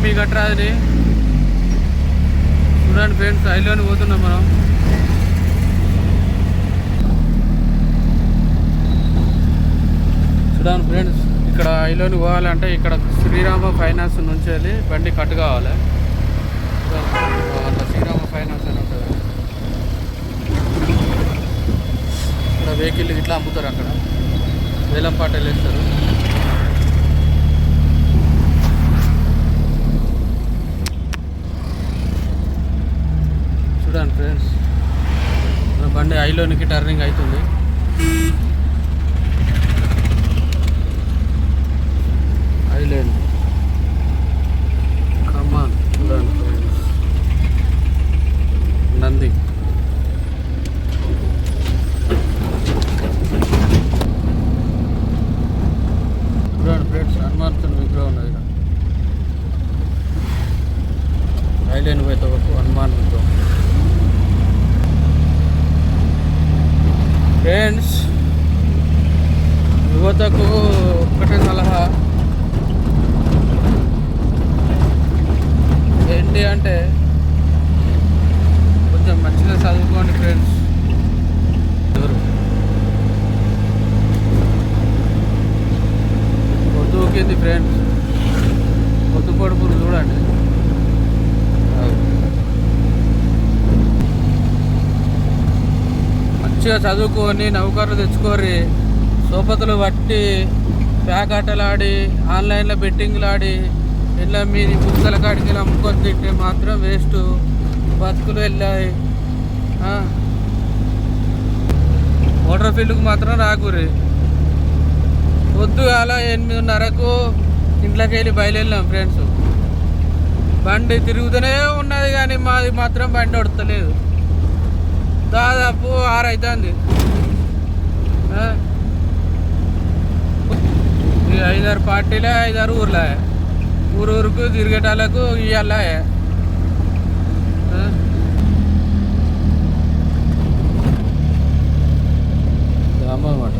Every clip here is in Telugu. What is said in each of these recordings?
మీ గట్రాదని చూడండి ఫ్రెండ్స్, హైలోని పోతున్నాం మనం. చూడండి ఫ్రెండ్స్, ఇక్కడ హైలోని పోవాలంటే ఇక్కడ శ్రీరామ ఫైనాన్స్ నుంచి వెళ్ళి బండి కట్ కావాలి. అట్లా శ్రీరామ ఫైనాన్స్ అని ఉంటుంది. ఇక్కడ వెహికల్ ఇట్లా అమ్ముతారు, అక్కడ వేలం పాటలు వేస్తారు. చూడండి ఫ్రెండ్స్, బండి హైలోనికి టర్నింగ్ అవుతుంది. హైలైన్ కమాన్. చూడండి ఫ్రెండ్స్, నంది. చూడండి ఫ్రెండ్స్, హనుమంతుని విగ్రహం ఉన్నది ఇక్కడ. హైలైన్ పోతే వరకు హనుమాన్ విగ్రహం. ఫ్రెండ్స్, యువతకు ఒక్కటే సలహా ఏంటి అంటే కొంచెం మంచిగా చదువుకోండి ఫ్రెండ్స్. పొద్దుకింది ఫ్రెండ్స్, పొద్దు పొడుపులు చూడండి. మంచిగా చదువుకొని నౌకర్లు తెచ్చుకోరి. సోపతులు పట్టి ప్యాకాటలు ఆడి ఆన్లైన్లో బెట్టింగ్లు ఆడి ఇలా మీది పుస్తకాల కాడికి వెళ్ళి అమ్ముకొని తింటే మాత్రం వేస్ట్. బతుకులు వెళ్ళాయి. మోటార్ ఫీల్డ్కి మాత్రం రాకూరి. పొద్దుగాల 8:30కు ఇంట్లోకి వెళ్ళి బయలుదేరినాం ఫ్రెండ్స్. బండి తిరుగుతూనే ఉన్నది కానీ మాది మాత్రం బండి వడతలేదు. దాదాపు 6 అవుతుంది. 5-6 పార్టీలే, 5-6 ఊర్లే. ఊరుకు తిరిగేటాలకు ఇవ్వాలా. అన్నమాట.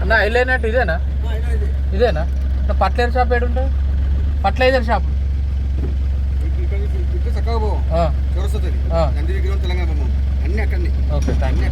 అన్న హైలైనట్టు ఇదేనా? ఇదేనా? పట్లేరు షాప్ ఏడు ఉంటుంది? పట్లైజర్ షాప్ ఓకే, థ్యాంక్ యూ.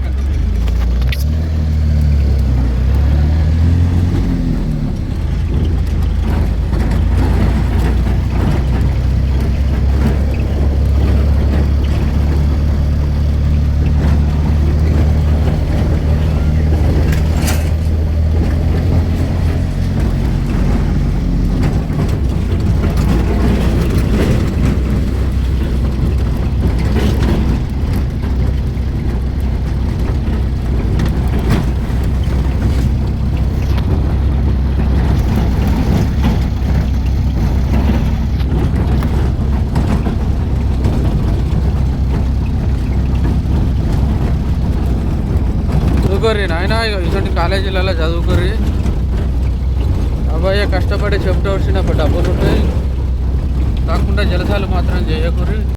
చదువుకోర్రి నాయన, ఇటువంటి కాలేజీలలో చదువుకోర్రి. అబ్బాయి కష్టపడి చెప్తా వచ్చినప్పుడు డబ్బులు ఉంటాయి. కాకుండా జలసాలు మాత్రం చేయకూరి.